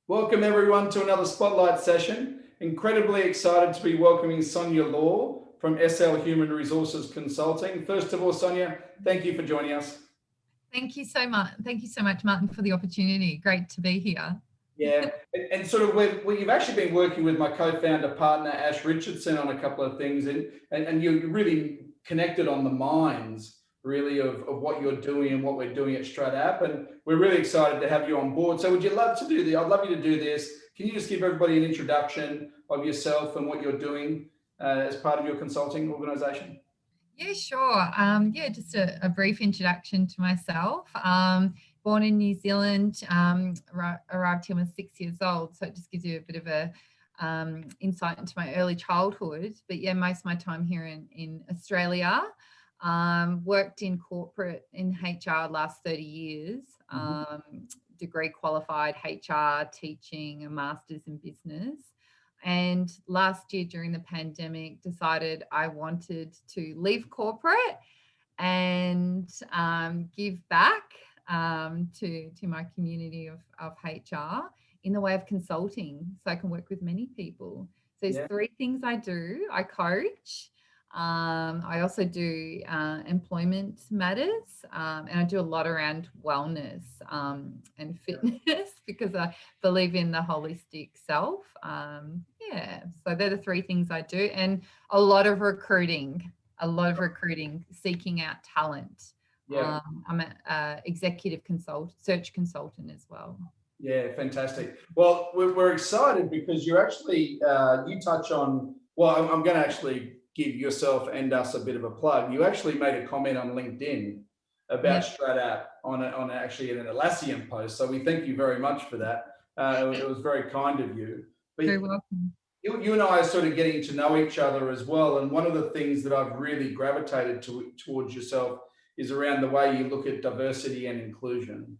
Welcome everyone to another Spotlight session. Incredibly excited to be welcoming Sonya Law from SL Human Resources Consulting. First of all, Sonya, thank you for joining us. Thank you so much. Thank you so much, Martin, for the opportunity. Great to be here. Yeah, and sort of you've actually been working with my co-founder partner, Ash Richardson, on a couple of things, and you're really connected on the minds really of what you're doing and what we're doing at StratApp, and we're really excited to have you on board. So would you love to do this? I'd love you to do this. Can you just give everybody an introduction of yourself and what you're doing as part of your consulting organization? Yeah, sure. Yeah, just a brief introduction to myself. Born in New Zealand, arrived here when I was 6 years old. So it just gives you a bit of a insight into my early childhood. But yeah, most of my time here in Australia. Worked in corporate in HR last 30 years. Degree qualified HR, teaching, a master's in business. And last year during the pandemic, decided I wanted to leave corporate and give back to my community of HR in the way of consulting, so I can work with many people. So there's three things I do. I coach. I also do employment matters, and I do a lot around wellness and fitness because I believe in the holistic self. So they're the three things I do, and a lot of recruiting, seeking out talent. I'm an executive search consultant as well. Yeah, fantastic. Well, we're excited because you're actually, you touch on, well, I'm going to actually give yourself and us a bit of a plug. You actually made a comment on LinkedIn about StratApp on actually an Atlassian post. So we thank you very much for that. It was very kind of you. But Very welcome. You and I are sort of getting to know each other as well. And one of the things that I've really gravitated towards yourself is around the way you look at diversity and inclusion,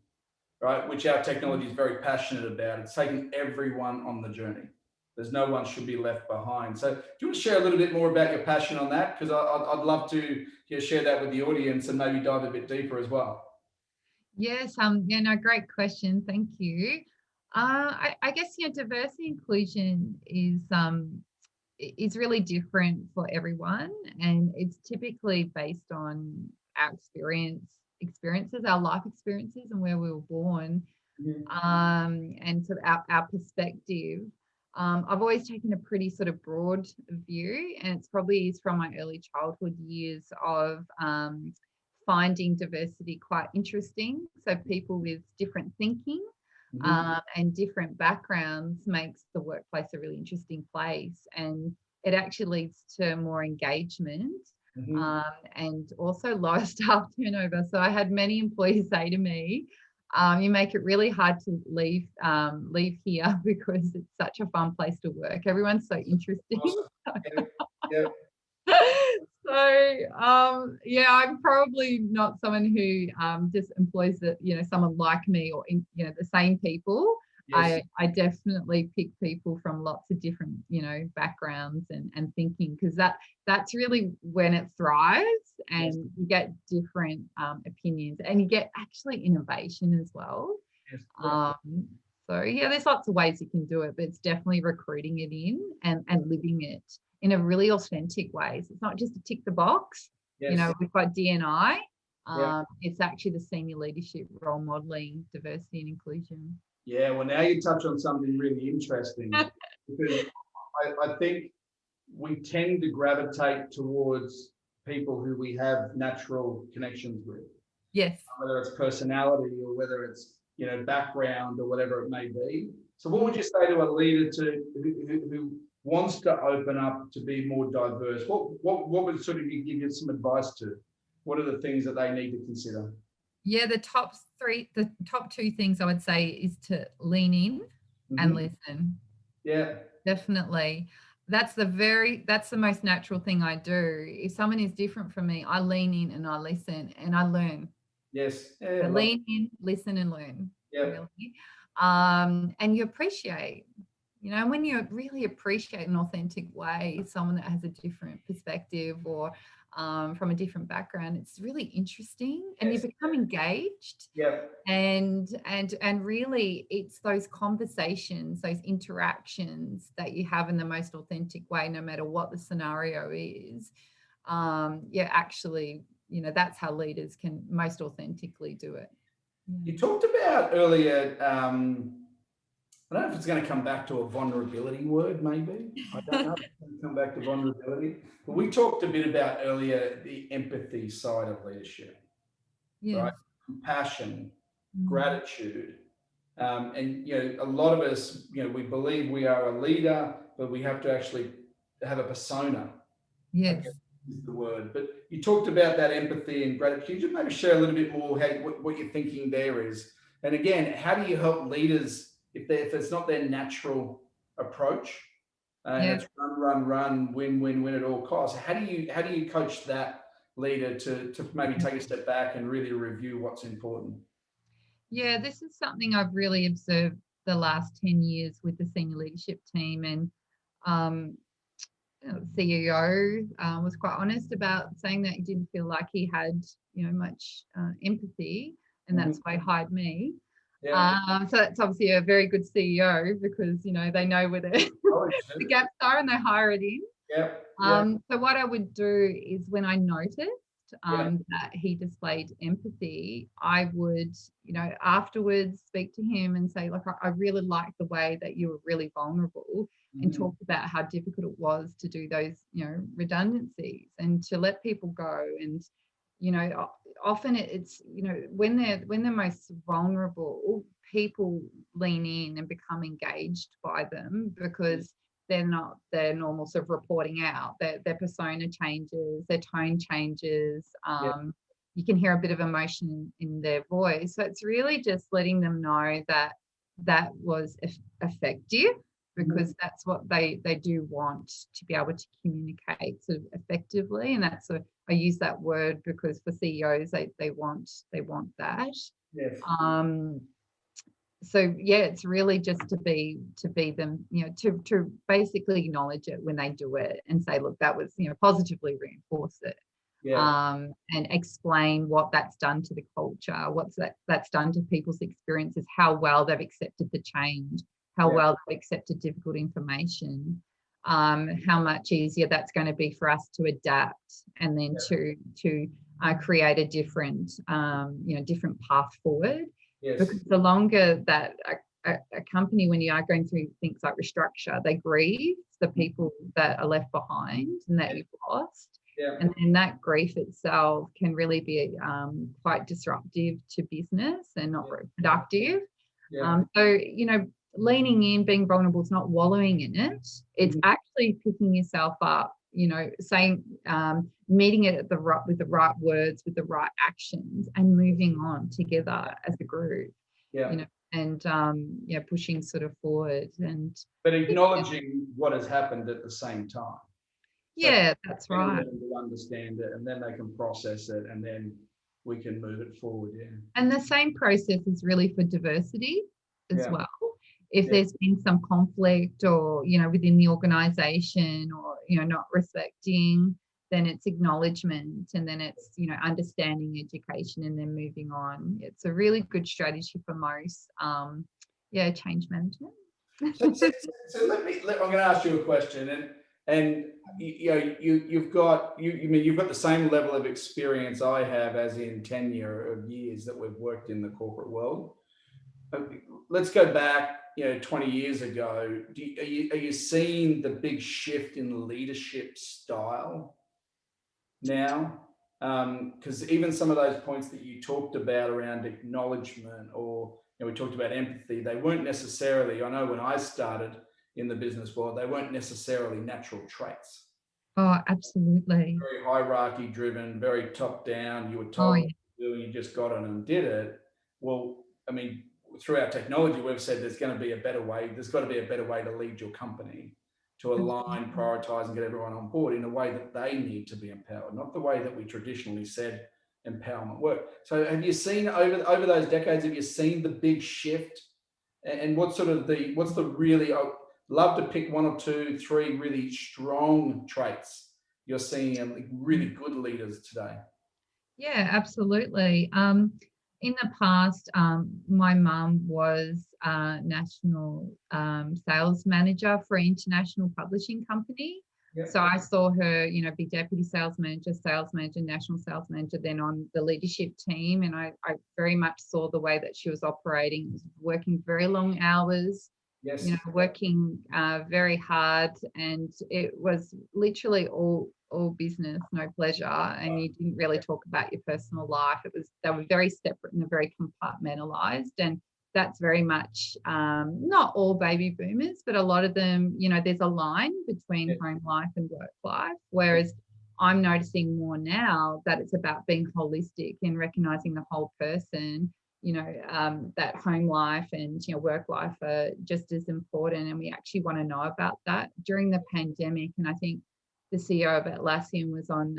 right? Which our technology is very passionate about. It's taking everyone on the journey. There's no one should be left behind. So do you want to share a little bit more about your passion on that? Because I'd love to share that with the audience and maybe dive a bit deeper as well. Yes, great question. Thank you. I guess diversity inclusion is really different for everyone, and it's typically based on our experiences, our life experiences, and where we were born, and sort of our perspective. I've always taken a pretty sort of broad view, and it's probably from my early childhood years of finding diversity quite interesting. So people with different thinking and different backgrounds makes the workplace a really interesting place, and it actually leads to more engagement and also lower staff turnover. So I had many employees say to me, you make it really hard to leave here because it's such a fun place to work. Everyone's so interesting. Awesome. Yeah. So I'm probably not someone who just employs someone like me or the same people. Yes. I definitely pick people from lots of different backgrounds and thinking, because that's really when it thrives, and you get different opinions, and you get actually innovation as well. Yes. So there's lots of ways you can do it, but it's definitely recruiting it in and living it in a really authentic way. So it's not just to tick the box. Yes. We've got D&I. It's actually the senior leadership role modeling diversity and inclusion. Yeah, well, now you touch on something really interesting because I think we tend to gravitate towards people who we have natural connections with. Yes. Whether it's personality or whether it's background or whatever it may be. So what would you say to a leader who wants to open up to be more diverse? What would sort of you give you some advice to? What are the things that they need to consider? Yeah, the top two things I would say is to lean in and listen. Yeah, definitely. That's the most natural thing I do. If someone is different from me, I lean in and I listen and I learn. Yes. So lean in, listen, and learn. Yeah. Really. And you appreciate. When you really appreciate in an authentic way someone that has a different perspective or from a different background. It's really interesting, and you Yes. become engaged. Yeah. And really, it's those conversations, those interactions that you have in the most authentic way, no matter what the scenario is. Yeah, actually, that's how leaders can most authentically do it. Yeah. You talked about earlier, I don't know if it's going to come back to a vulnerability word, maybe. I don't know if it's going to come back to vulnerability. But we talked a bit about earlier the empathy side of leadership, Yes. right? Compassion, Mm. gratitude. And, a lot of us, we believe we are a leader, but we have to actually have a persona, I guess Yes. is the word. But you talked about that empathy and gratitude. Can you just maybe share a little bit more what your thinking there is? And again, how do you help leaders if it's not their natural approach and Yeah. it's run, win at all costs? How do you coach that leader to maybe take a step back and really review what's important? Yeah, this is something I've really observed the last 10 years with the senior leadership team. And um, CEO was quite honest about saying that he didn't feel like he had, much empathy, and Mhm. that's why he hired me. Yeah. So that's obviously a very good CEO, because they know where the, Oh, it the should. gaps are, and they hire it in. Yep. Yeah. So what I would do is, when I noticed Yeah. that he displayed empathy, I would, afterwards speak to him and say, like, I really like the way that you were really vulnerable, and Mhm. talked about how difficult it was to do those, redundancies, and to let people go. And, often it's, when they're most vulnerable, people lean in and become engaged by them, because they're not their normal sort of reporting out. Their persona changes, their tone changes. Yeah. You can hear a bit of emotion in their voice. So it's really just letting them know that that was effective, Mhm. because that's what they do want to be able to communicate sort of effectively. And that's I use that word because for CEOs, they want that. Yes. Um, so yeah, it's really just to be them, to basically acknowledge it when they do it, and say, look, that was, positively reinforce it. Yeah. And explain what that's done to the culture, that's done to people's experiences, how well they've accepted the change, how Yeah. well they've accepted difficult information, how much easier that's going to be for us to adapt, and then to create a different, different path forward. Yes. Because the longer that a company, when you are going through things like restructure, they grieve the people that are left behind and that you've lost. Yeah. And then that grief itself can really be quite disruptive to business, and not very productive. Yeah. So, leaning in, being vulnerable, is not wallowing in it. It's Mhm. actually picking yourself up, saying, meeting it with the right words, with the right actions, and moving on together as a group, Yeah. and pushing sort of forward. And But acknowledging what has happened at the same time. So yeah, that's helping right. them to understand it, and then they can process it, and then we can move it forward. Yeah. And the same process is really for diversity as Yeah. well. If Yeah. there's been some conflict, or, within the organization, or, not respecting, then it's acknowledgement, and then it's, understanding, education, and then moving on. It's a really good strategy for most, change management. So I'm going to ask you a question, and you've got you've got the same level of experience I have, as in tenure of years that we've worked in the corporate world. Let's go back, 20 years ago. Are you seeing the big shift in leadership style now? Because even some of those points that you talked about around acknowledgement, or we talked about empathy, they weren't necessarily, I know when I started in the business world, they weren't necessarily natural traits. Oh, absolutely. Very hierarchy driven, very top down. You were Oh, told yeah. what to do and you just got on and did it. Well, through our technology, we've said there's going to be a better way. There's got to be a better way to lead your company, to align, Absolutely. prioritize, and get everyone on board in a way that they need to be empowered, not the way that we traditionally said empowerment work. So have you seen over those decades, have you seen the big shift? And what's the really, I'd love to pick one or two, three really strong traits you're seeing really good leaders today. Yeah, absolutely. In the past, my mum was national sales manager for an international publishing company. Yeah. So I saw her, be deputy sales manager, national sales manager, then on the leadership team. And I very much saw the way that she was operating, was working very long hours, Yes. working very hard, and it was literally all business, no pleasure, and you didn't really talk about your personal life. They were very separate and they're very compartmentalized, and that's very much not all baby boomers, but a lot of them. There's a line between home life and work life, whereas I'm noticing more now that it's about being holistic and recognizing the whole person. That home life and work life are just as important, and we actually want to know about that during the pandemic. And I think the CEO of Atlassian was on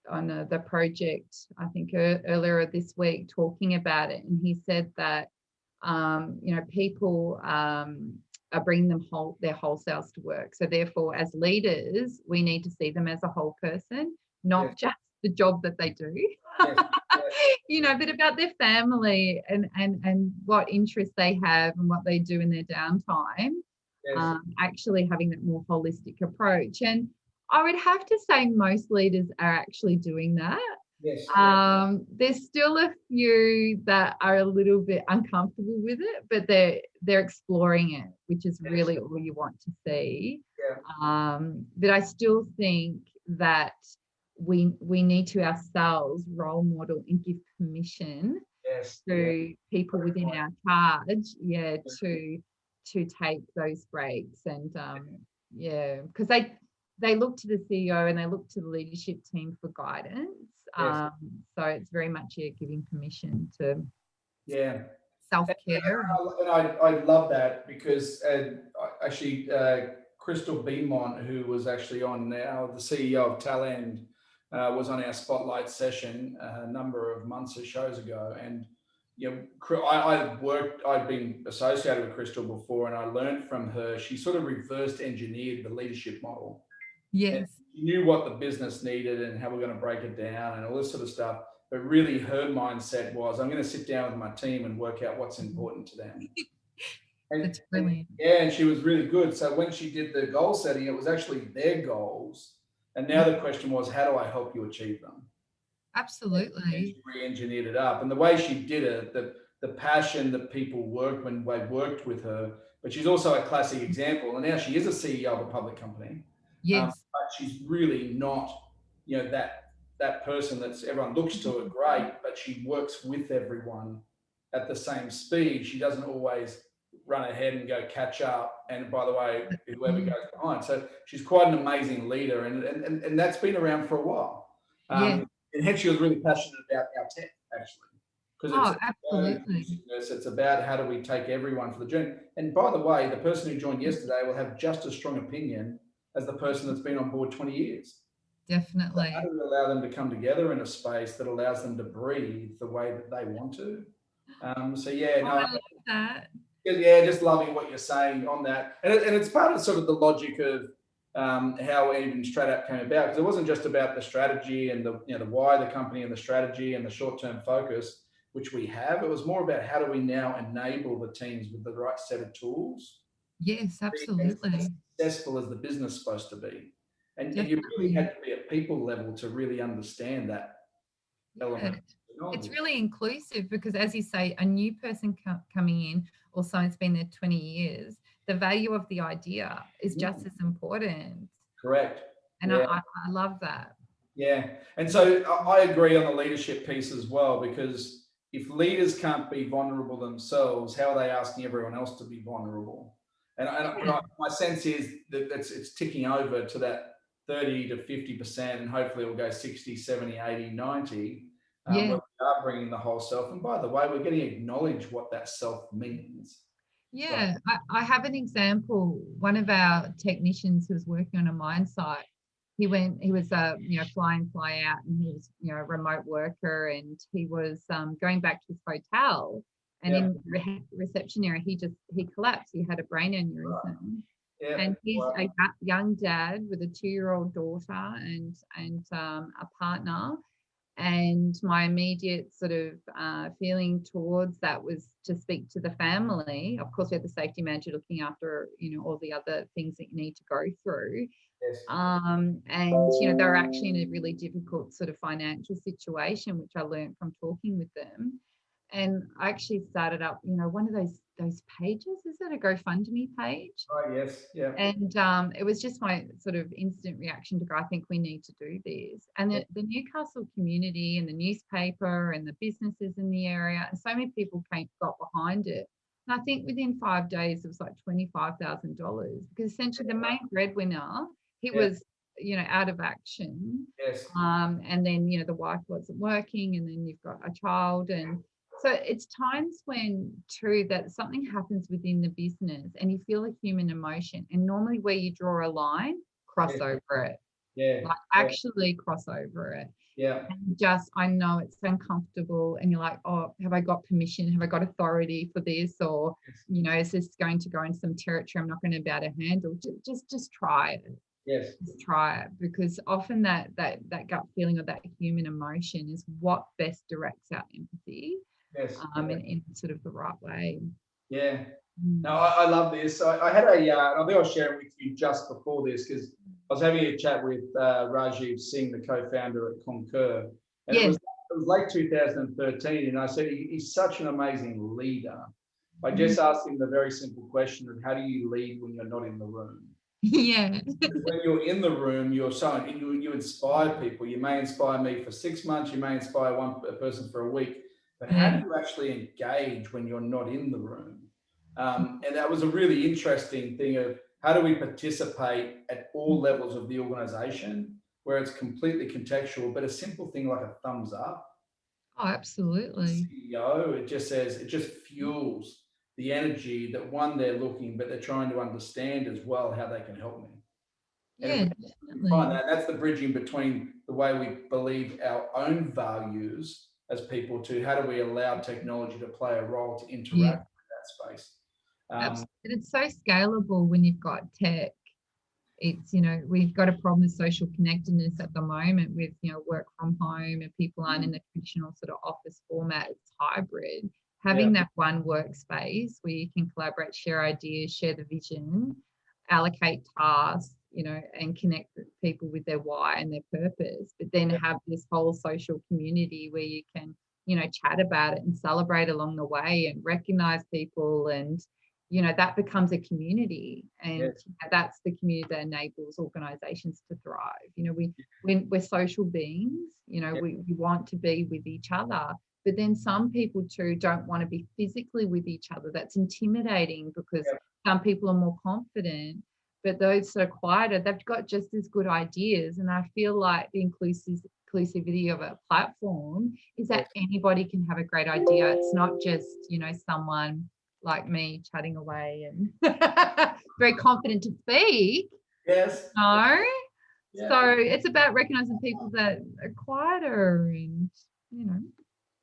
the project, I think earlier this week, talking about it, and he said that people are bringing their whole selves to work. So therefore, as leaders, we need to see them as a whole person, not just the job that they do. But about their family and what interests they have and what they do in their downtime. Actually having that more holistic approach. And I would have to say most leaders are actually doing that. Yes. There's still a few that are a little bit uncomfortable with it, but they're exploring it, which is really all you want to see. But I still think that we need to ourselves role model and give permission to people within our charge, to take those breaks. And because they look to the CEO and they look to the leadership team for guidance. So it's very much giving permission to self-care. And I love that, because actually Crystal Beaumont, who was actually on now, the CEO of Talend, was on our spotlight session a number of months or shows ago. And I'd been associated with Crystal before, and I learned from her. She sort of reversed engineered the leadership model. And she knew what the business needed and how we're going to break it down and all this sort of stuff. But really her mindset was, I'm going to sit down with my team and work out what's important to them. That's brilliant. And she was really good. So when she did the goal setting, it was actually their goals. And now the question was, how do I help you achieve them? Absolutely. And she re-engineered it up. And the way she did it, the passion that people worked when they worked with her, but she's also a classic example. And now she is a CEO of a public company. Yes. But she's really not, that person that's everyone looks to it great, but she works with everyone at the same speed. She doesn't always run ahead and go catch up. And by the way, whoever goes behind. So she's quite an amazing leader, and that's been around for a while. And hence she was really passionate about our tech, actually. Because it's about how do we take everyone for the journey. And by the way, the person who joined yesterday will have just as strong opinion as the person that's been on board 20 years. Definitely. So how do we allow them to come together in a space that allows them to breathe the way that they want to? I love that. Yeah, just loving what you're saying on that. And it's part of sort of the logic of how even StratApp came about, because it wasn't just about the strategy and the why the company and the strategy and the short-term focus, which we have. It was more about how do we now enable the teams with the right set of tools. Yes, absolutely. As successful as the business is supposed to be. And you really had to be at people level to really understand that element. It's really inclusive, because as you say, a new person coming in, or someone's been there 20 years, the value of the idea is just as important. Correct. And I love that. Yeah. And so I agree on the leadership piece as well, because if leaders can't be vulnerable themselves, how are they asking everyone else to be vulnerable? And my sense is that it's ticking over to that 30 to 50%, and hopefully it will go 60, 70, 80, 90, where we are bringing the whole self. And by the way, we're getting to acknowledge what that self means. Yeah, I have an example. One of our technicians who was working on a mine site, he was fly in, fly out, and he was a remote worker, and he was going back to his hotel, and in the reception area he collapsed. He had a brain aneurysm. Yeah. And he's Wow. a young dad with a 2-year-old daughter and a partner. And my immediate sort of feeling towards that was to speak to the family. Of course, we have the safety manager looking after, all the other things that you need to go through. Yes. And, they're actually in a really difficult sort of financial situation, which I learned from talking with them. And I actually started up, one of those pages. Is it a GoFundMe page? Oh, yes. Yeah. And it was just my sort of instant reaction to go, I think we need to do this. And the Newcastle community and the newspaper and the businesses in the area, and so many people got behind it. And I think within 5 days, it was like $25,000 because essentially the main breadwinner, he Yeah. was, out of action. Yes. And then, the wife wasn't working, and then you've got a child. And so it's times when, true, that something happens within the business and you feel a human emotion. And normally where you draw a line, cross Yeah. over it, Yeah. like actually cross over it. Yeah. And I know it's uncomfortable and you're like, oh, have I got permission? Have I got authority for this? Or, is this going to go into some territory I'm not going to be able to handle? Just try it. Yes. Just try it, because often that gut feeling or that human emotion is what best directs our empathy. Yes. In sort of the right way. Yeah. No, I love this. I had I think I was sharing with you just before this because I was having a chat with Rajiv Singh, the co-founder at Concur, and Yes. it was late 2013, and I said he's such an amazing leader. I just asked him the very simple question of how do you lead when you're not in the room? Yeah. When you're in the room, you inspire people. You may inspire me for 6 months, you may inspire a person for a week, but how do you actually engage when you're not in the room? And that was a really interesting thing of how do we participate at all levels of the organization where it's completely contextual, but a simple thing like a thumbs up. Oh, absolutely. CEO, it just fuels the energy that they're looking, but they're trying to understand as well how they can help me. Yeah, And find definitely. that's the bridging between the way we believe our own values as people to how do we allow technology to play a role to Yeah, interact with that space. absolutely. It's so scalable when you've got tech. It's, we've got a problem with social connectedness at the moment with, work from home and people aren't in the traditional sort of office format. It's hybrid. Having that one workspace where you can collaborate, share ideas, share the vision, allocate tasks, and connect people with their why and their purpose, but then have this whole social community where you can, chat about it and celebrate along the way and recognize people. And that becomes a community, and that's the community that enables organizations to thrive. We're social beings, we want to be with each other, but then some people too don't want to be physically with each other. That's intimidating because some people are more confident, but those that are quieter, they've got just as good ideas. And I feel like the inclusivity of a platform is that anybody can have a great idea. It's not just, someone like me chatting away and very confident to speak. Yes. No. Yeah. So it's about recognizing people that are quieter and,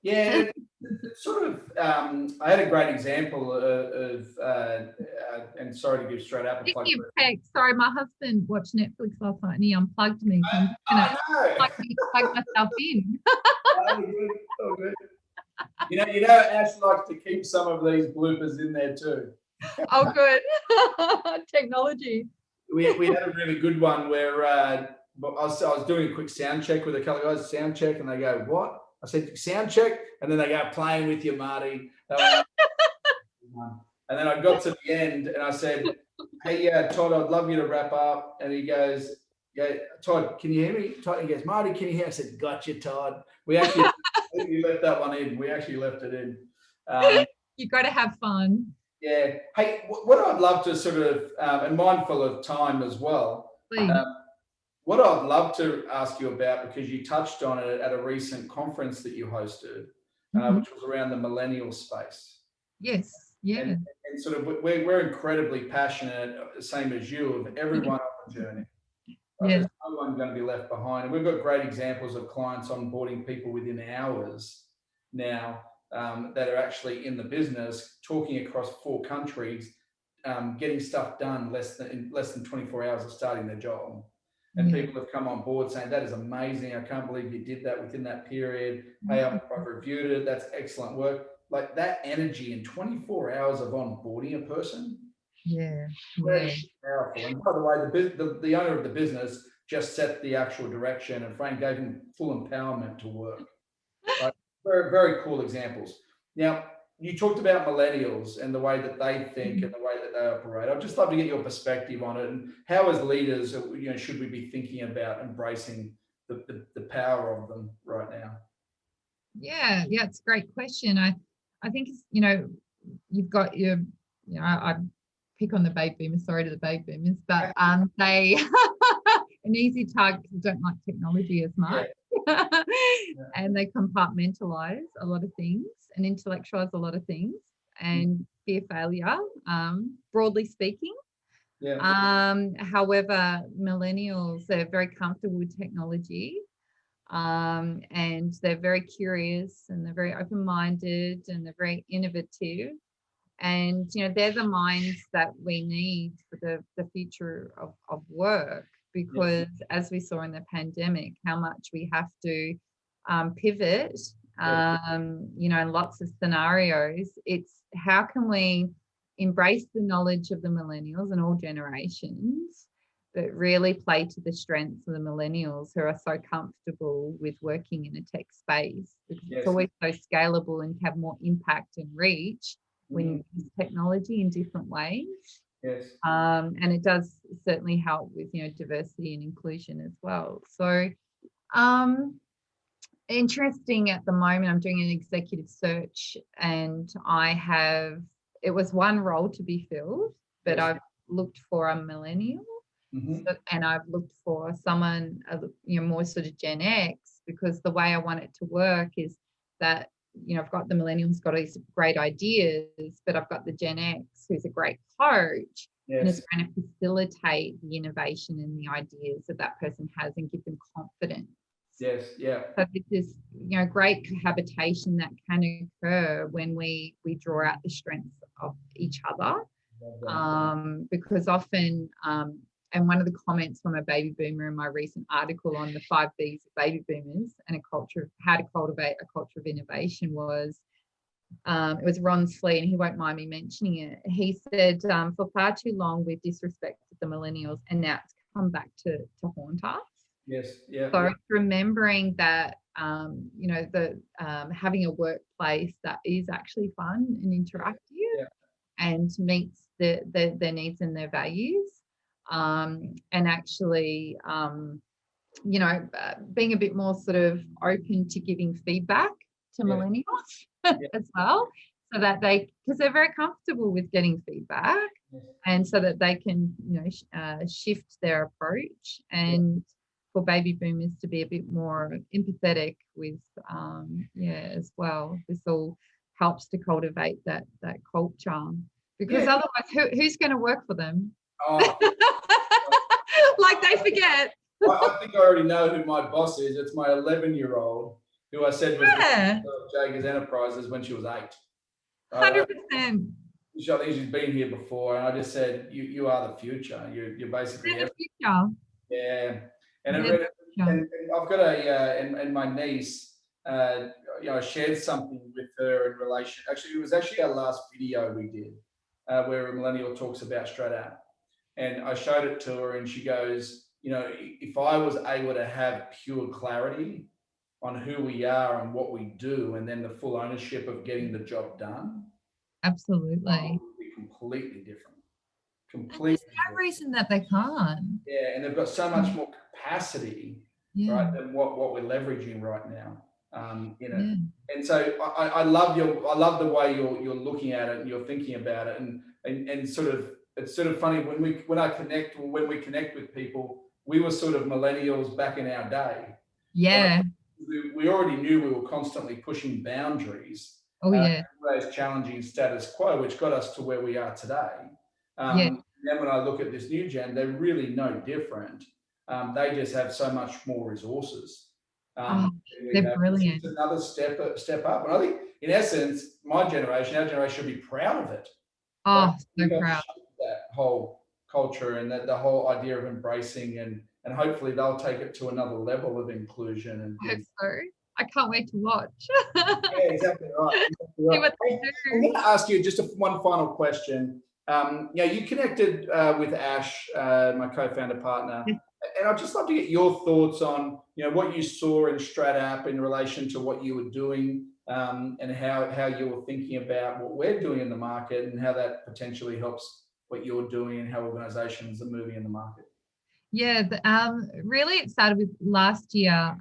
Yeah, it's sort of. I had a great example and sorry to give straight up a plug. Sorry, my husband watched Netflix last night and he unplugged me. So I'm just going to plug myself in. Oh, good. Oh, good. Ash likes to keep some of these bloopers in there too. Oh, good. Technology. We had a really good one where I was doing a quick sound check with a couple of guys, sound check, and they go, "What?" I said, "Sound check," and then they go, "Playing with you, Marty." And then I got to the end, and I said, "Hey, Todd, I'd love you to wrap up." And he goes, "Yeah, Todd, can you hear me?" Todd, he goes, "Marty, can you hear?" I said, "Gotcha, Todd." We actually left that one in. We actually left it in. You've got to have fun. Yeah. Hey, what I'd love to sort of, and mindful of time as well, what I'd love to ask you about, because you touched on it at a recent conference that you hosted, which was around the millennial space. Yes. Yeah. And sort of we're incredibly passionate, same as you, of everyone on the journey. There's no one going to be left behind. And we've got great examples of clients onboarding people within hours now that are actually in the business, talking across 4 countries, getting stuff done in less than 24 hours of starting their job. And Yeah. people have come on board saying, that is amazing. I can't believe you did that within that period. Hey, I've reviewed it. That's excellent work. Like that energy in 24 hours of onboarding a person. Yeah. Very powerful. And by the way, the owner of the business just set the actual direction, and Frank gave him full empowerment to work. Right? Very, very cool examples. Now, you talked about millennials and the way that they think and the way that they operate. I'd just love to get your perspective on it, and how, as leaders, should we be thinking about embracing the power of them right now? Yeah, it's a great question. I think it's, you've got your, I pick on the baby boomers, sorry to the baby boomers, but they an easy target because they don't like technology as much. Yeah. And they compartmentalize a lot of things and intellectualize a lot of things and fear failure, broadly speaking. However, millennials, they're very comfortable with technology. And they're very curious and they're very open-minded and they're very innovative. And, they're the minds that we need for the future of work, because as we saw in the pandemic, how much we have to pivot, in lots of scenarios. It's how can we embrace the knowledge of the millennials and all generations, but really play to the strengths of the millennials who are so comfortable with working in a tech space, because it's always so scalable and have more impact and reach when you use technology in different ways. And it does certainly help with, diversity and inclusion as well. So interesting, at the moment, I'm doing an executive search and it was one role to be filled, but I've looked for a millennial. So, and I've looked for someone, more sort of Gen X, because the way I want it to work is that, I've got the millennials got these great ideas, but I've got the Gen X who's a great coach and is going to facilitate the innovation and the ideas that person has and give them confidence. So this is, great cohabitation that can occur when we draw out the strengths of each other, because often, and one of the comments from a baby boomer in my recent article on the 5 Bs of baby boomers and how to cultivate a culture of innovation was, it was Ron Slee, and he won't mind me mentioning it. He said, for far too long, we've disrespected the millennials, and now it's come back to haunt us. So remembering that, having a workplace that is actually fun and interactive and meets their needs and their values. And actually, being a bit more sort of open to giving feedback to millennials as well, so that because they're very comfortable with getting feedback, and so that they can, shift their approach, and for baby boomers to be a bit more empathetic with, as well. This all helps to cultivate that culture, because otherwise, who's going to work for them? Like they forget. I think I already know who my boss is. It's my 11-year-old, who I said was the Jaggers Enterprises when she was 8. 100%. I think she's been here before, and I just said, "You are the future. You're basically the future." Yeah, and I've got and my niece. I shared something with her in relation. Actually, it was actually our last video we did, where a millennial talks about straight out. And I showed it to her and she goes, if I was able to have pure clarity on who we are and what we do, and then the full ownership of getting the job done. Absolutely. It would be completely different. There's no reason that they can't. Yeah, and they've got so much more capacity, right, than what we're leveraging right now. And so I love the way you're looking at it and you're thinking about it, and sort of, it's sort of funny when we connect with people, we were sort of millennials back in our day. Right? We already knew we were constantly pushing boundaries. Those challenging status quo, which got us to where we are today. Then when I look at this new gen, they're really no different. They just have so much more resources. They're brilliant. It's another step up. And I think, in essence, our generation should be proud of it. So proud. whole culture and that the whole idea of embracing, and hopefully they'll take it to another level of inclusion and I hope things. so. I can't wait to watch. Yeah, exactly right. Exactly See right. what they I'm do. going to ask you just one final question. You connected with Ash, my co-founder partner, and I'd just love to get your thoughts on what you saw in StratApp in relation to what you were doing, and how you were thinking about what we're doing in the market and how that potentially helps what you're doing and how organizations are moving in the market. Yeah, really it started with last year.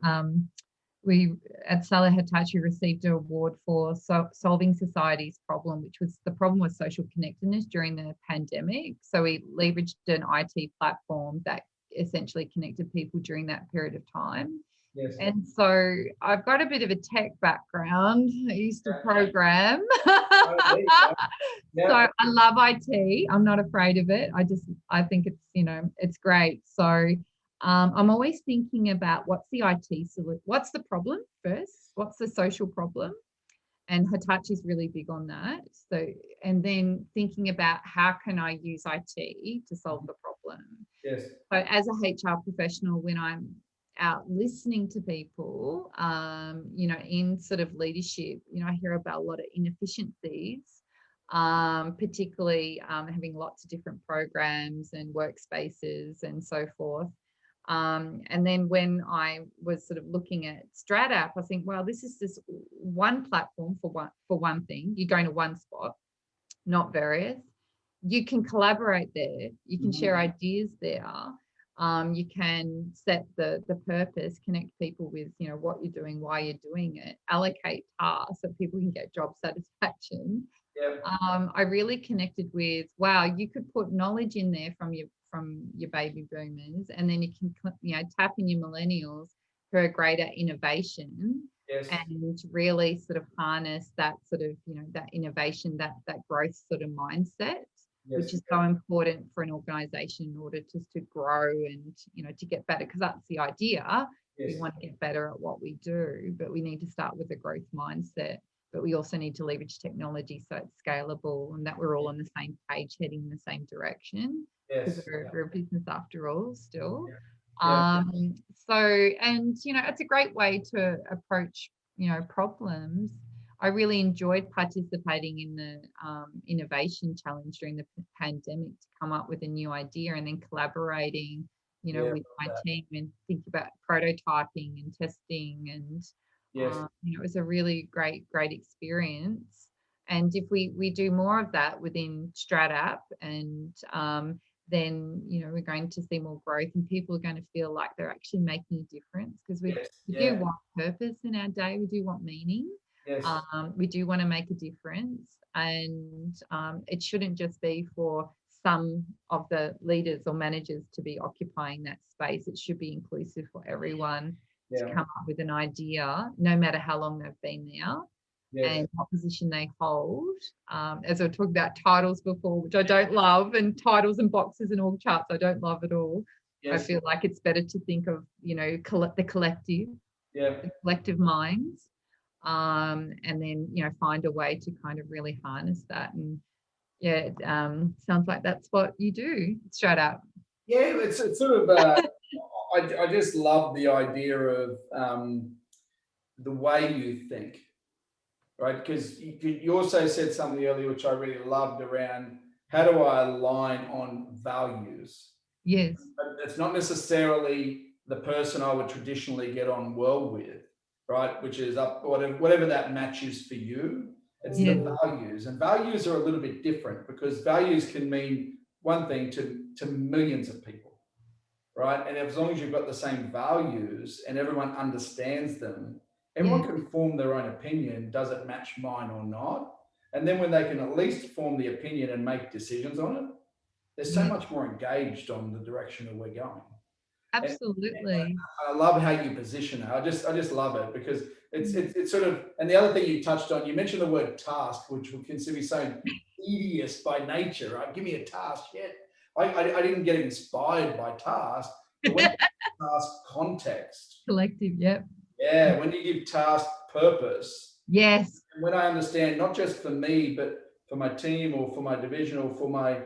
We at Salah Hitachi received an award for solving society's problem, which was the problem was social connectedness during the pandemic. So we leveraged an IT platform that essentially connected people during that period of time. Yes. And so I've got a bit of a tech background. I used to program. Yeah. So I love IT. I'm not afraid of it. I think it's, it's great. So I'm always thinking about what's the IT solution, what's the problem first, what's the social problem, and Hitachi's really big on that. So, and then thinking about how can I use IT to solve the problem. Yes. So as a HR professional, when I'm out listening to people, in sort of leadership, I hear about a lot of inefficiencies, particularly having lots of different programs and workspaces and so forth. And then when I was sort of looking at StratApp, I think, well, this is just one platform for one thing. You're going to one spot, not various. You can collaborate there. You can share ideas there. You can set the purpose, connect people with, what you're doing, why you're doing it, allocate tasks so people can get job satisfaction. Yep. I really connected with, wow, you could put knowledge in there from your baby boomers, and then you can, tap in your millennials for a greater innovation. Yes. And really sort of harness that sort of, that innovation, that growth sort of mindset, which is so important for an organization in order just to grow and, to get better, because that's the idea. Yes. We want to get better at what we do, but we need to start with a growth mindset. But we also need to leverage technology so it's scalable and that we're all on the same page, heading in the same direction. Yes. Because we're a business after all still. Yeah. So, and, it's a great way to approach, problems. I really enjoyed participating in the innovation challenge during the pandemic to come up with a new idea, and then collaborating, with my team and think about prototyping and testing. And, it was a really great experience. And if we do more of that within StratApp, and then, we're going to see more growth, and people are going to feel like they're actually making a difference, because we do want purpose in our day. We do want meaning. Yes. We do want to make a difference, and it shouldn't just be for some of the leaders or managers to be occupying that space. It should be inclusive for everyone to come up with an idea, no matter how long they've been there and what position they hold. As I talked about titles before, which I don't love, and titles and boxes and org charts, I don't love at all. I feel like it's better to think of, the collective, the collective minds. And then, find a way to kind of really harness that. And it sounds like that's what you do. Straight up. Yeah, it's sort of, I just love the idea of the way you think, right? Because you also said something earlier, which I really loved, around how do I align on values? Yes. But it's not necessarily the person I would traditionally get on well with, right? Which is up, whatever that matches for you. It's the values, and values are a little bit different, because values can mean one thing to millions of people, right? And as long as you've got the same values and everyone understands them, everyone can form their own opinion. Does it match mine or not? And then when they can at least form the opinion and make decisions on it, they're so much more engaged on the direction that we're going. Absolutely. And I love how you position it. I just love it, because it's sort of, and the other thing you touched on, you mentioned the word task, which can be so tedious by nature, right? Give me a task. Yeah. I didn't get inspired by task, but when task context. Collective, yep. Yeah, when you give task purpose. Yes. And when I understand, not just for me, but for my team or for my division or for my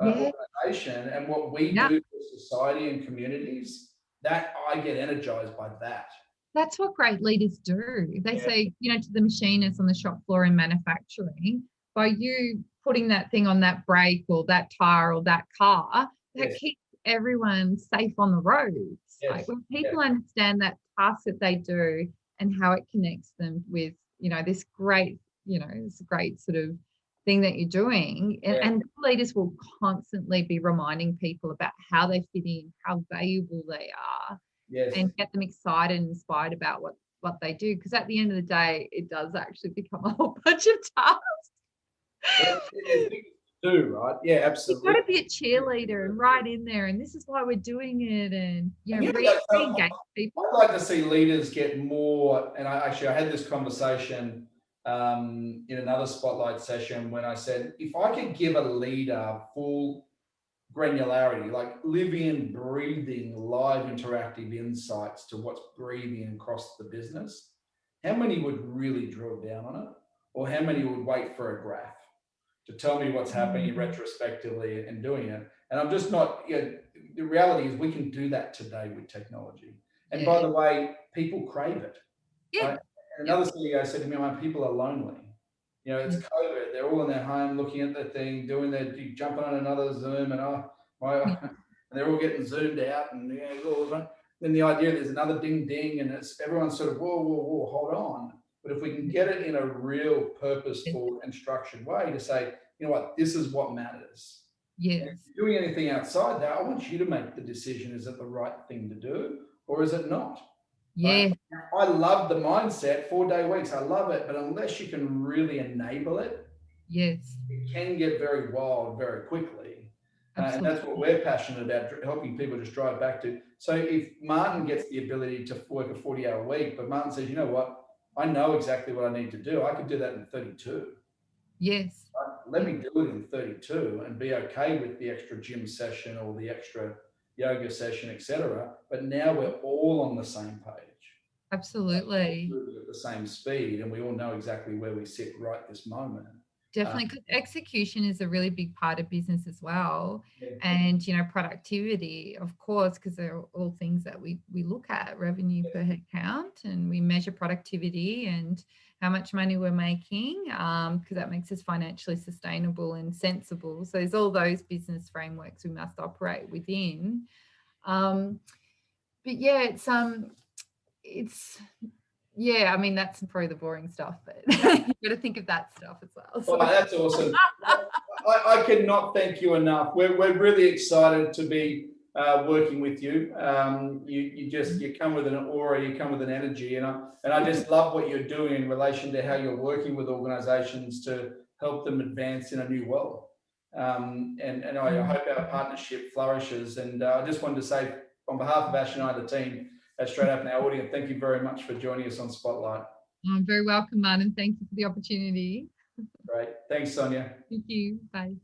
Yeah. organization and what we Yeah. do for society and communities, that I get energized by that. That's what great leaders do. They Yeah. say, to the machinists on the shop floor in manufacturing, by you putting that thing on that brake or that tire or that car, that Yes. keeps everyone safe on the roads. Like Yes. when Yeah. people understand that task that they do and how it connects them with, this great, this great sort of thing that you're doing. And, Yeah. and leaders will constantly be reminding people about how they fit in, how valuable they are, Yes. and get them excited and inspired about what they do. Because at the end of the day, it does actually become a whole bunch of tasks. It's things to do, right? Yeah, You've got absolutely. to be a cheerleader and right in there, and this is why we're doing it, and And re-engage people. I'd like to see leaders get more. And I had this conversation in another spotlight session when I said, if I could give a leader full granularity, like living, breathing, live, interactive insights to what's breathing across the business, how many would really drill down on it, or how many would wait for a graph to tell me what's happening retrospectively and doing it? And I'm just not. The reality is we can do that today with technology. And by Yeah, the way, people crave it, yeah, right? And yep, another CEO said to me, "My people are lonely. It's yeah, COVID. They're all in their home looking at the thing, doing their jumping on another Zoom, and yeah, and they're all getting zoomed out, and then the idea there's another ding ding, and it's everyone's sort of whoa, hold on. But if we can get it in a real yeah, purposeful and structured way to say, you know what, this is what matters. And if yes, you're doing anything outside that, I want you to make the decision: is it the right thing to do, or is it not? Right? yeah, I love the mindset, 4-day weeks. I love it, but unless you can really enable it, yes, it can get very wild very quickly. And that's what absolutely, we're passionate about, helping people just drive back to. So if Martin gets the ability to work a 40-hour week, but Martin says, you know what, I know exactly what I need to do. I could do that in 32. yes, Right? Let yeah, me do it in 32 and be okay with the extra gym session or the extra yoga session, etc. But now we're all on the same page, absolutely. moving at the same speed, and we all know exactly where we sit right this moment. Uh, Definitely, because execution is a really big part of business as well. yeah, And, productivity, of course, because they're all things that we look at, revenue per head count, and we measure productivity and how much money we're making, because that makes us financially sustainable and sensible. So there's all those business frameworks we must operate within. Um, but yeah, it's yeah, I mean, that's probably the boring stuff, but you got to think of that stuff as well. oh, So. that's awesome. I cannot thank you enough. We're really excited to be working with you. You come with an aura, you come with an energy, and I just love what you're doing in relation to how you're working with organisations to help them advance in a new world. And I hope our partnership flourishes. And I just wanted to say, on behalf of Ash and I, the team at Straight Up Now Audience, thank you very much for joining us on Spotlight. Very welcome, Martin. Thank you for the opportunity. Great. Thanks, Sonia. Thank you. Bye.